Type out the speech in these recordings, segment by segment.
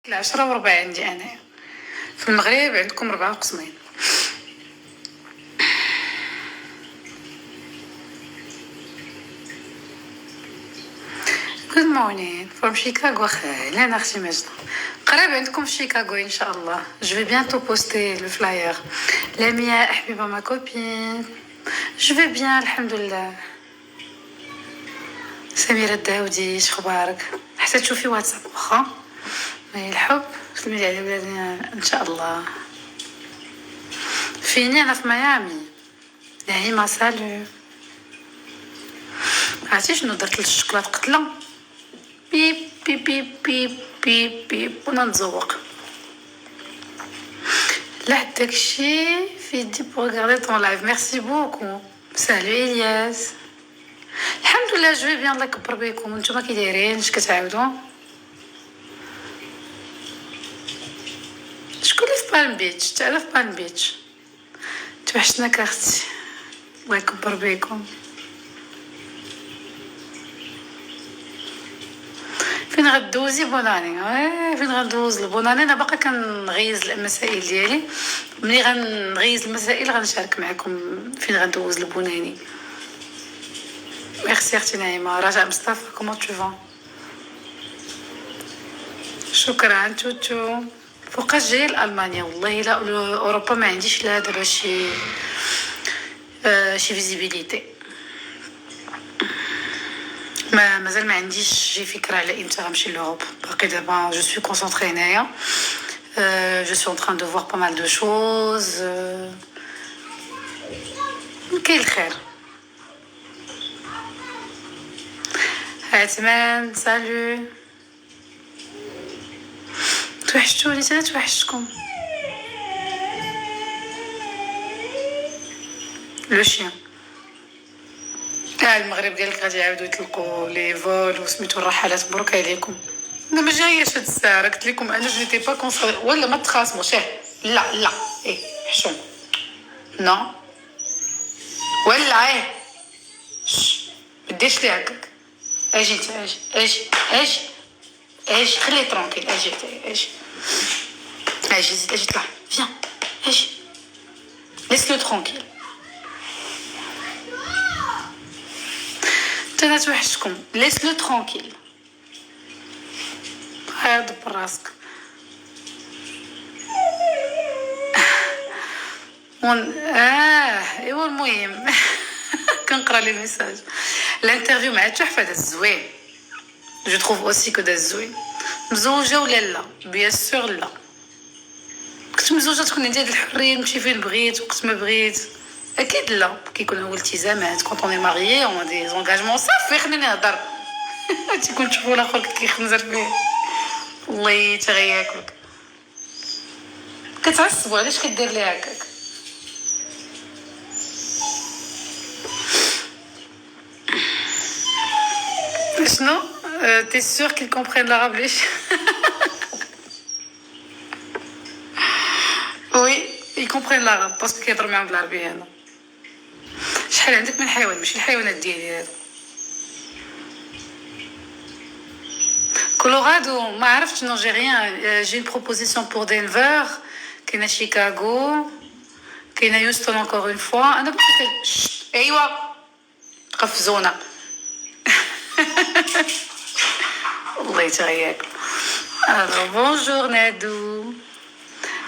10:15 عندي أنايا. في المغرب عندكم 4 قسمين. Good morning from Chicago. Lena أختي ماجدة. قريب عندكم في شيكاغو إن شاء الله. Je vais bientôt poster le flyer. Lamia حبيبة ma copine. Je vais bien الحمد لله. سميرة الداودي شخبارك؟ حتى تشوفي واتساب واخا. ماهي الحب سلمي لي على ولادنا ان شاء الله. فيني انا في ميامي. نعيمة سالو. عرفتي شنو درت للشوكولات قتله؟ بيب بيب بيب بيب بيب بيب وانا نتزوق. لا داكشي في دي بو ريغاردي طون لايف. ميرسي بوكو. سالو الياس. الحمد لله جو بيان الله يكبر بكم. نتوما كي دايرين؟ اش كتعاودوا؟ شكون اللي في بالم بيتش؟ تعال في بالم بيتش. توحشتناك اختي الله يكبر بكم. فين غدوزي بوناني؟ فين غندوز البوناني؟ انا باقا كنغيز المسائل ديالي. ملي غنغيز المسائل غنشارك معكم فين غندوز البوناني. ميرسي اختي نعيمه. رجاء مصطفى كومون تو فون؟ شكرا توتو. فوقاش جايه لالمانيا؟ والله لا اوروبا ما عنديش لا دابا شي فيزيبيليتي. مازال ما عنديش شي فكره على امتى غنمشي لوروب. باقي دابا جو سوي كونسونطري هنايا. جو سوي en train de voir pas mal de choses. كاين الخير. عثمان سالو. توحشتوني حتى توحشتكم. لو شيان المغرب قال لك غادي يعاودوا يطلقوا لي فول وسميتو الرحلات. مبروك عليكم. انا ما جاياش هاد الساعه. قلت لكم انا جو نيتي با كونسونطري. ولا ما تخاصموش. لا لا ايه حشوم نو ولا ايه ما ديرش لي هكاك. اجي اجي اجي اجي اجي خليه ترونكيل. اجي اجي اجي زيد اجي طلع فيان اجي ليسلو ترونكيل. انا توحشتكم. ليسلو ترونكيل. هاد براسك. ايوا المهم كنقرا لي ميساج. الانترفيو مع تحفه داز زوين. جو تروف اوسي كو داز زوين. مزوجه ولا لا؟ بيان سور لا. كنت مزوجه تكون عندي هاد الحريه نمشي فين بغيت وقت ما بغيت. اكيد لا. كيكون هو الالتزامات كونط اوني ماريي اون دي زونغاجمون صافي خليني نهضر. تيكون تشوفوا الاخر كيخنزر فيه والله تغياكلك. كتعصبوا علاش كدير لي هكاك؟ شنو؟ تي سور كيل كومبرين l'arabe ليش؟ وي يكومبرين l'arabe باسكو كيهضروا معاهم بالعربيه. هنا شحال عندك من حيوان؟ ماشي الحيوانات ديالي هادو. كولورادو ما عرفتش. نو جي ريان. جي اون بروبوزيسيون بور دنفر. كاينه شيكاغو. كاينه يوستون انكور اون فوا. انا بغيت ايوا قفزونا. الله يتغياك. الو بونجور نادو.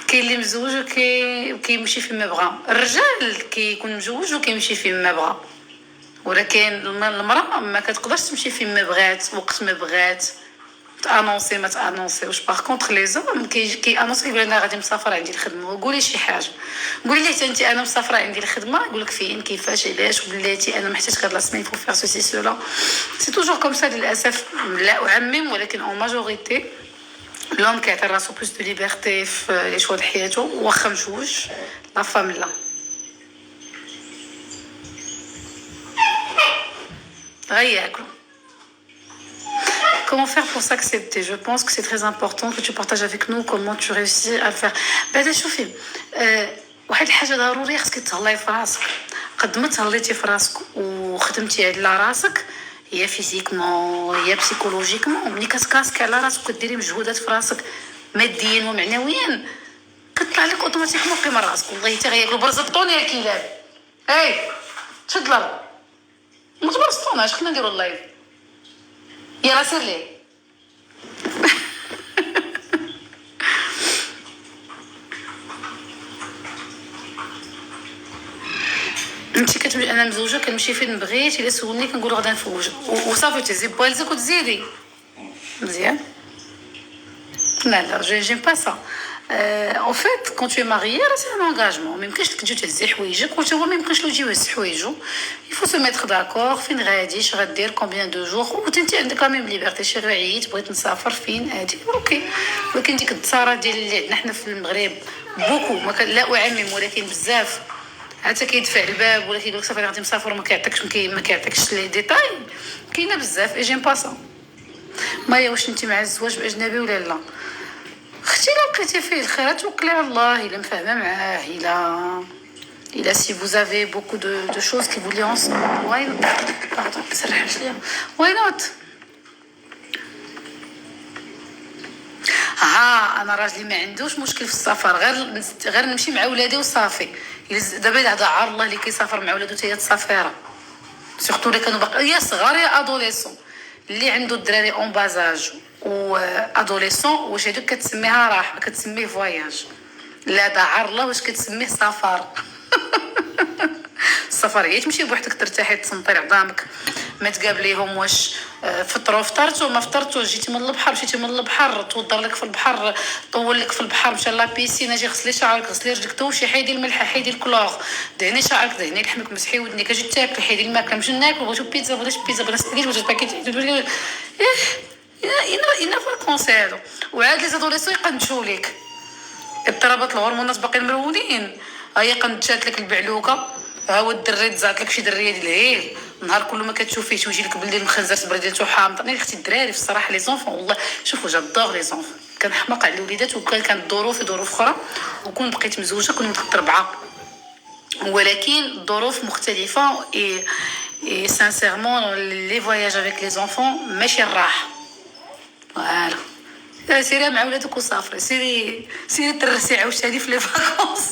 كاين اللي مزوج وكيمشي فيما بغا. الرجال كيكون مزوج وكيمشي فيما بغا. ولكن المراه ما كتقدرش تمشي فيما بغات وقت ما بغات. تانونسي ما تانونسيوش. باغ كونطخ لي زوم كي انونسي يقول انا غادي مسافره عندي الخدمه. قولي شي حاجه. قولي ليه انت انا مسافره عندي الخدمه. يقول لك فين كيفاش علاش بلاتي انا محتاج هاد لا سمين فو فير سوسي سولا. سي توجور كوم سا للاسف. لا اعمم ولكن اون ماجوريتي لوم كيعطي راسو بلوس دو ليبرتي في لي شوا د حياته. واخا مجوج لا فام لا غياكلو. Comment faire pour s'accepter? Je pense que c'est très important que tu partages avec nous comment tu réussis à le faire. بعدا شوفي واحد الحاجه ضروريه خصك تهلاي في راسك. قد ما تهليتي في راسك وخدمتي على راسك هي فيزيكمون هي بسيكولوجيكمون. ملي كتكاسكي على راسك وكديري مجهودات في راسك ماديا ومعنويا كطلع لك اوتوماتيكمون قيمه راسك. والله حتى غياكلوا برزطوني يا كلاب. هاي شد لها ما تبرزطوناش، خلينا نديرو اللايف. يلا سير ليه. انت كتمشي، انا مزوجه كنمشي فين بغيت، الا سولني كنقول غدا نفوج وصافي تهزي بوالزك وتزيدي مزيان. لا لا جيم با سا. en fait quand tu es marié c'est un engagement. ما يمكنش لك تجي تهزي حوايجك وتا هو ما يمكنش له يجي يهز حوايجو. il faut se mettre d'accord فين غادي، اش غدير، combien de jours، وانت عندك لا ميم ليبرتي. شي عييت بغيت نسافر فين هادي اوكي. ولكن ديك التصاره ديال اللي عندنا حنا في المغرب بوكو ما لا اعمم ولكن بزاف، حتى كيدفع الباب ولا كيقول لك صافي غادي مسافر وما كيعطيكش ما كيعطيكش لي ديتاي. كاينه بزاف اي جيم با سا. مايا واش انت مع الزواج باجنبي ولا لا؟ اختي لا لقيتي فيه الخير توكلي على الله. الا مفاهمه معاه، الا si vous avez beaucoup de choses qui vous lient ensemble, why not؟ pardon سرح شويه. why not؟ ها انا راجلي ما عندوش مشكل في السفر، غير نمشي مع ولادي وصافي. دابا هذا عار الله اللي كيسافر مع ولادو حتى هي تسافيره، سورتو اللي كانوا باقي يا صغار يا ادوليسون. اللي عنده الدراري اون بازاج و ادوليسون واش هادوك كتسميها راحه، كتسميه فواياج. لا دا عار الله واش كتسميه سفر. السفر هي تمشي بوحدك ترتاحي تسنطي عظامك، ما تقابليهم واش فطروا فطرتوا ما فطرتوا، جيتي من البحر مشيتي من البحر، توضر لك في البحر، طول لك في البحر، مشى لا بيسين، اجي غسلي شعرك غسلي رجلك، توشي حيدي الملح حيدي الكلور، دهني شعرك دهني لحمك مسحي ودنيك، اجي تاكل حيدي الماكله، مشي ناكل بغيتو بيتزا بغيتو بيتزا بغيتو ستريت بغيتو باكيت انا فاكونس هادو. وعاد لي زادوليسون يقندشوا ليك اضطرابات الهرمونات باقيين مرولين. هي قندشات لك البعلوكه، ها هو الدري تزعط لك شي دريه ديال الهيل، نهار كله ما كتشوفيه ويجي لك بالليل مخنزر تبرد ديالته حامض. انا اختي الدراري في الصراحه لي زونفون والله شوفوا جادور لي زونفون. كنحماق على الوليدات وكانت ظروف اخرى، وكون بقيت مزوجه كنت نقدر 4، ولكن الظروف مختلفه. اي سانسيرمون لي فواياج افيك لي زونفون ماشي الراحه. فوالا سيري مع ولادك وسافري، سيري ترسي عاوتاني في لي فاكونس.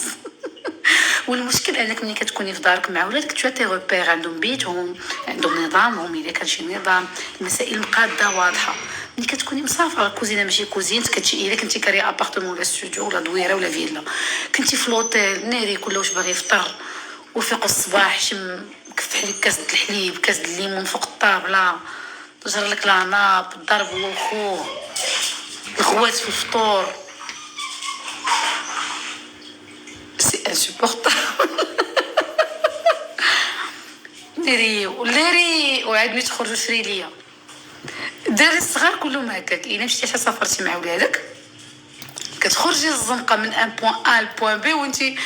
والمشكل انك ملي كتكوني في دارك مع ولادك تشوتي روبير، عندهم بيتهم، عندهم نظامهم، اذا كان شي نظام، المسائل مقاده واضحه. ملي كتكوني مسافره كوزينه ماشي كوزينت، كتجي الا كنتي كاري ابارتمون ولا ستوديو ولا دويره ولا فيلا، كنتي في لوطيل ناري كله واش باغي يفطر، وفيق الصباح شم كف عليك كاس الحليب كاس الليمون فوق الطابله، تجر لك لعناب الضرب والخو الخوات في الفطور. سي انسوبورطابل. لاري وعاد ملي تخرجوا شري ليا الدراري الصغار كلهم هكاك. الا مشيتي حتى سافرتي مع ولادك كتخرجي الزنقه من ان بوين ا لبوين بي وانتي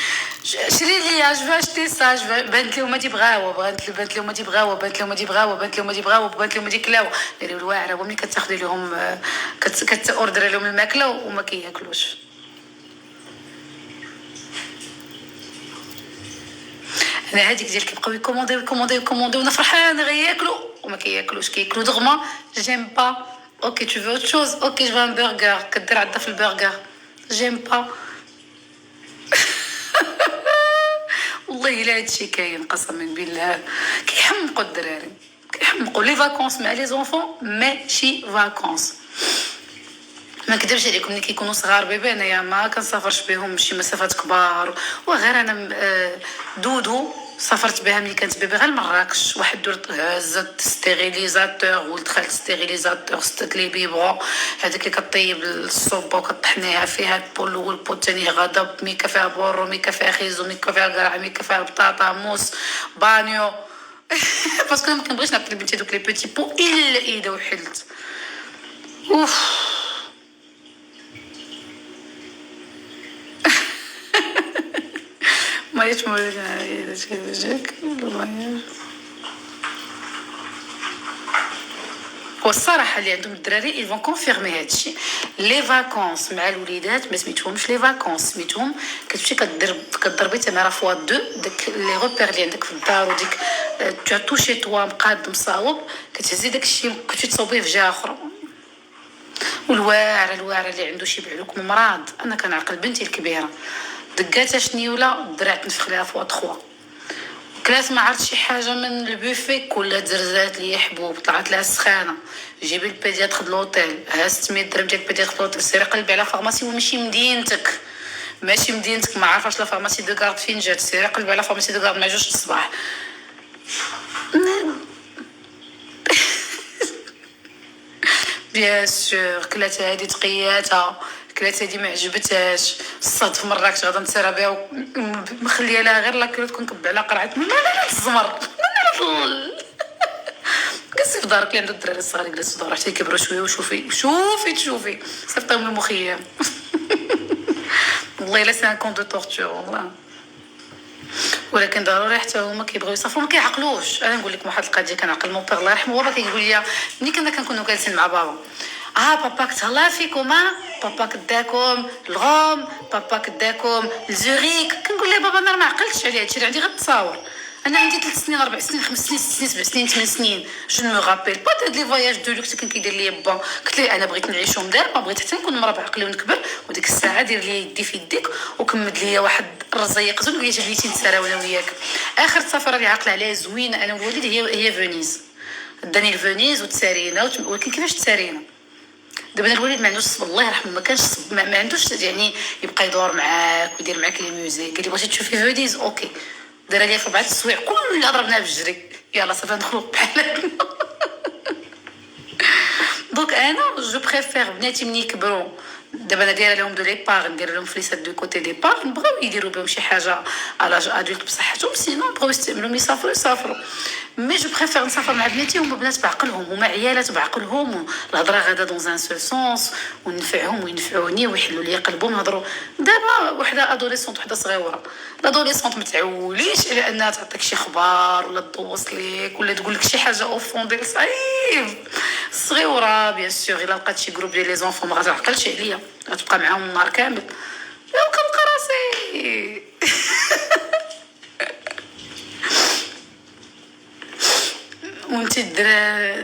شري ليا جو اشتي سا، بانت لهم هادي بغاوه، بانت لهم هادي بغاوه، بانت لهم هادي بغاوه، بانت لهم هادي بغاوه، بانت لهم هادي كلاوه. داري الواعره وملي كتاخذي لهم كتوردري لهم الماكله وما كياكلوش. انا هذيك ديال كيبقاو يكومونديو وانا فرحانه غياكلوا وما كياكلوش، كياكلوا دغما. جيم با. اوكي تو فو اوت شوز، اوكي جو فان برجر، كدير عضه في البرجر. جيم با. والله الا هادشي كاين قسما بالله. كيحمقوا الدراري، كيحمقوا لي فاكونس مع لي زونفون ماشي فاكونس. ما نكذبش عليكم ملي كيكونوا صغار بيبي انايا ما كنسافرش بهم شي مسافات كبار، وغير انا دودو سافرت بها ملي كانت بيبي غير مراكش. واحد درت هزت ستيريليزاتور ودخلت ستيريليزاتور ستات لي بيبغون هذاك اللي كطيب الصوبه وكطحنيها فيها البول الاول البول الثاني غضب، ميكا فيها بورو، ميكا فيها خيزو، ميكا فيها قرع، ميكا فيها بطاطا موس بانيو. باسكو ما كنبغيش نعطي لبنتي دوك لي بوتي بو الا اذا وحلت. اوف ما يشمل هذا شيء وجهك والله. والصراحه اللي عندهم الدراري يفون كونفيرمي هادشي. لي فاكونس مع الوليدات ما سميتهمش لي فاكونس، سميتهم كتمشي كضربي تماره فوا دو داك لي روبير اللي عندك في الدار وديك تو شي توا مقاد مصاوب، كتهزي داك الشيء كنتي تصوبيه في جهه اخرى. والواعره الواعره اللي عنده شي بعلوك ممراض. انا كنعقل بنتي الكبيره دقاتها شنيوله الدرع تنفخ لها فوا 3 كلاس ما عرفت شي حاجه من البوفي كلها تزرزات ليا حبوب طلعت لها السخانه. جيبي البيدياتر د لوطيل ها 600 درهم ديال البيدياتر د لوطيل سيري قلبي على فارماسي وماشي مدينتك ماشي مدينتك ما عارفاش لا فارماسي دو كارد فين جات سيري قلبي على فارماسي دو كارد مع 2 الصباح. بيان سور كلات هادي تقياتها كلات هادي ما عجبتهاش صدف مراكش غادا نتسرى بها مخليه لها غير لاكلو تكون كب على قرعه لا الزمر كنسي في دارك اللي عنده الدراري الصغار يجلسوا في دار حتى يكبروا شويه وشوفي تشوفي صيفطيهم للمخيم. والله الا سان كون دو تورتور والله. ولكن ضروري حتى هما كيبغيو يصافروا ما كيعقلوش. انا نقول لكم واحد القضيه كنعقل مون بيغ الله يرحمه هو كيقول لي ملي كنا كنكونوا جالسين مع بابا باباك تهلا فيكم باباك داكم الغوم باباك داكم لزوريك. كنقول له بابا انا ما عقلتش على هادشي عندي غير التصاور. انا عندي 3 سنين 4 سنين 5 سنين 6 سنين 7 سنين 8 سنين جو مو رابيل با هاد لي فواياج دو لوكس كان كيدير لي با. قلت له انا بغيت نعيشهم دار ما بغيت حتى نكون مرا بعقلي ونكبر وديك الساعه دير لي يدي في يديك وكمد لي واحد الرزيق زوين قلت بغيتي نتسرى وانا وياك. اخر سفره اللي عقل عليها زوينه انا ووليد هي فينيز. داني لفينيز وتسارينا ولكن كيفاش تسارينا دابا الوليد ما عندوش الصبر الله يرحمه ما كانش ما عندوش يعني يبقى يدور معاك ويدير معاك لي ميوزيك. قال لي بغيتي تشوفي فيديز اوكي دار لي في 4 السوايع كلها ضربنا بالجري يلا صافي ندخلوا بحالنا. دونك انا جو بريفير بناتي ملي يكبروا دابا انا دايره لهم دو ليبار ندير لهم فليسات دو كوتي ديبار نبغيو يديروا بهم شي حاجه على ادولت بصحتهم سينو بغاو يستعملوا يسافروا مي جو بريفير نسافر مع بناتي هما بنات بعقلهم هما عيالات بعقلهم الهضره غادا دون ان سول سونس وننفعهم وينفعوني ويحلوا لي قلبهم نهضروا. دابا وحده ادوليسونت وحده صغيره الادوليسونت ما تعوليش على انها تعطيك شي خبار ولا تدوس ليك ولا تقول لك شي حاجه او فون ديال صعيب. الصغيره بيان سور الا لقات شي جروب ديال لي زونفون ما غاتعقلش عليا غتبقى معاهم النهار كامل كنلقى راسي. وانتي الدرا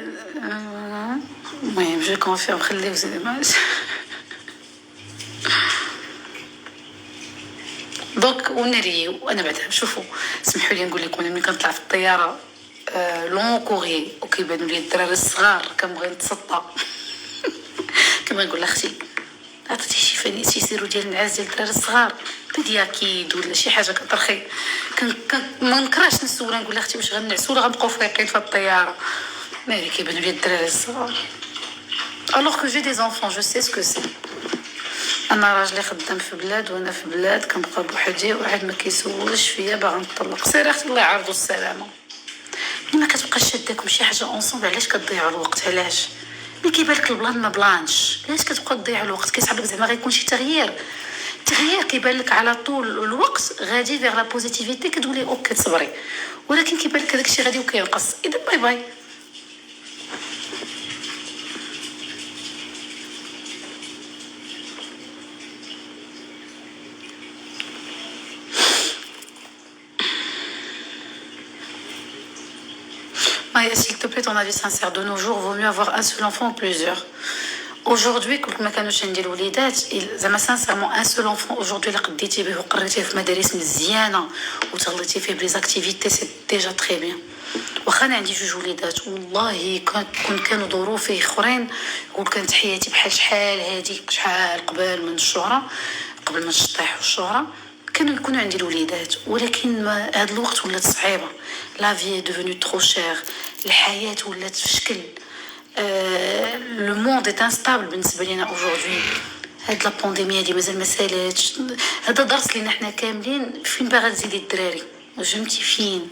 المهم جو كونفيرم خليو زيد دونك ونريو. وانا بعدا شوفوا سمحوا لي نقول لكم ملي كنطلع في الطياره لون كوري وكيبانوا لي الدراري الصغار كنبغي نتسطى كنبغي نقول لاختي عطيتي شي فاني شي سيرو ديال النعاس ديال الدراري الصغار بدياكيد ولا شي حاجه كترخي ما نكرهش نسولها نقول لاختي واش غنعسوا ولا غنبقاو فايقين في الطياره مالي كيبانوا لي الدراري الصغار alors que j'ai des enfants je sais ce que c'est. انا راجلي خدام في بلاد وانا في بلاد كنبقى بوحدي وعاد ما كيسولش فيا باغا نطلق سير اختي الله يعرضوا السلامه. ما كتبقاش شاداكم شي حاجه اونصومبل علاش كتضيعوا الوقت علاش ملي كيبان لك البلان ما بلانش علاش كتبقى تضيع الوقت كيصحاب لك زعما غيكون شي تغيير كيبان لك على طول الوقت غادي فيغ لا بوزيتيفيتي كتقولي اوكي تصبري ولكن كيبان لك هذاك الشيء غادي وكينقص اذا باي باي. Maya, s'il te plaît, ton avis sincère, de nos jours, vaut mieux avoir un seul enfant ou plusieurs? Aujourd'hui, كل ما كانوا ندير وليدات زعما سانسيرمون ان سول enfant aujourd'hui اللي قديتي به وقريتيه في مدارس مزيانه وتغلطتي فيه بلي زاكتيفيتي سي ديجا تري بيان. واخا انا عندي 2 وليدات والله كانوا ظروفي اخرين يقول كانت حياتي بحال شحال هادي شحال قبل من الشهره قبل من الشطيح والشهره كانوا يكونوا عندي الوليدات ولكن هذا الوقت ولات صعيبه لا في ديفوني ترو شير الحياه ولات في شكل لو موند اي انستابل بالنسبه لينا اوجوردي. هاد لا بانديمي هادي مازال ما سالاتش هذا درس لينا حنا كاملين فين باغا تزيدي الدراري فهمتي فين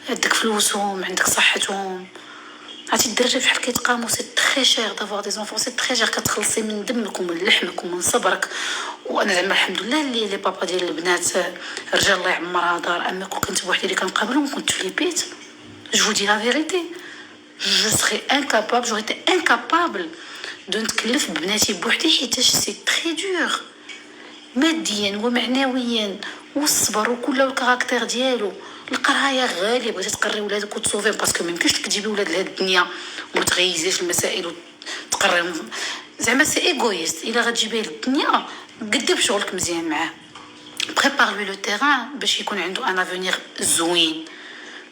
عندك فلوسهم عندك صحتهم عرفتي الدراري بحال كيتقاموا سي تري شير دافوار دي زونفون سي تري شير كتخلصي من دمك ومن لحمك ومن صبرك. وانا زعما الحمد لله اللي لي بابا ديال البنات رجال الله يعمرها دار اما كنت بوحدي اللي كنقابلهم كنت في البيت جو vous dis la vérité je serais incapable j'aurais été incapable de نتكلف ببناتي بوحدي حيتاش سي تري دور ماديا ومعنويا والصبر وكل الكاركتير ديالو. القرايه غاليه بغيتي تقري ولادك وتصوفيهم باسكو ما يمكنش لك تجيبي ولاد لهاد الدنيا وما تغيزيش المسائل وتقريهم زعما سي ايغويست. الا غتجيبيه للدنيا قد بشغلك مزيان معاه. بريبار لو لو تيران باش يكون عنده ان افونيغ زوين.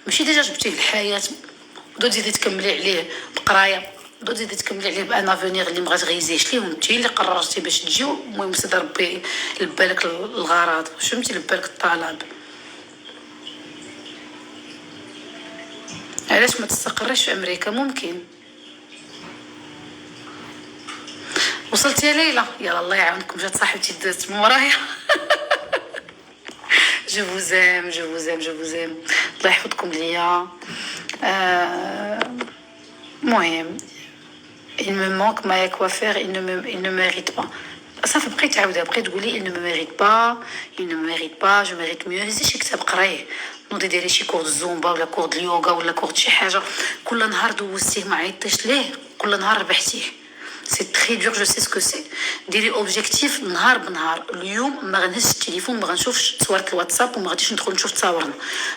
ماشي ديجا جبتيه الحياه بدو تزيدي تكملي عليه بقرايه، بدو تزيدي تكملي عليه بان افونيغ اللي ما غتغيزيش ليه، وانت اللي قررتي باش تجيو. المهم سيدي ربي لبالك الغرض، فهمتي، لبالك الطلب. علاش ما تستقريش في امريكا؟ ممكن. وصلتي يا ليلى؟ يلا الله يعاونكم، جات صاحبتي دازت من ورايا. جو فوزيم جو فوزيم جو فوزيم، الله يحفظكم ليا. المهم il me manque ما quoi faire, il ne mérite pas. صافي بقيت تعاودها، بقيت تقولي il ne me mérite pas, il ne me mérite pas, je mérite mieux. هزي شي كتاب قرايه، نوضي ديري شي كور الزومبا ولا كور اليوغا ولا كور شي حاجه، كل نهار دوزتيه ما عيطتيش ليه، كل نهار ربحتيه. سي تري دور، جو سي سكو سي. ديري اوبجيكتيف نهار بنهار. اليوم ما غنهزش التليفون، ما غنشوفش تصويرات الواتساب، وما غاديش ندخل نشوف تصاورنا.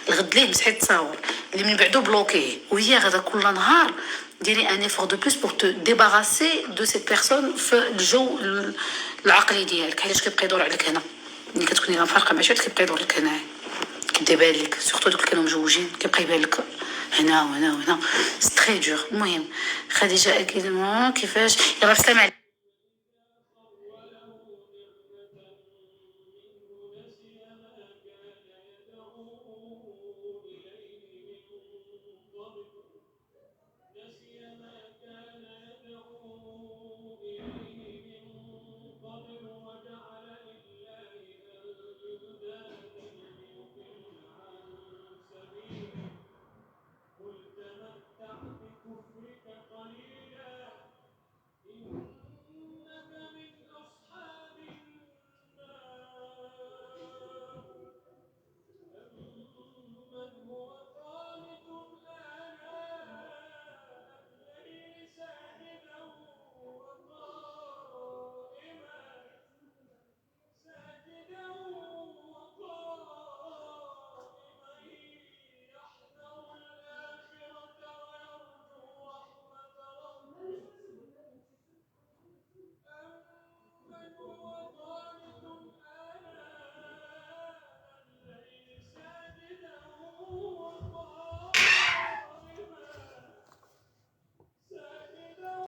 الغد ليه مسحي التصاور اللي من بعدو بلوكيه. وهي غدا كل نهار ديري ان ايفور دو بلوس بور تو ديباراسي دو سيت بيرسون في الجو العقلي ديالك. علاش كيبقى يدور عليك هنا ملي كتكوني مفارقه مع شي واحد؟ كيبقى يدور لك هنا، كيبان لك سورتو دوك اللي كانوا مزوجين، كيبقى يبان لك هنا وهنا وهنا. سي تري دور. المهم خديجه اكيد كيفاش؟ يلا بسلام عليك.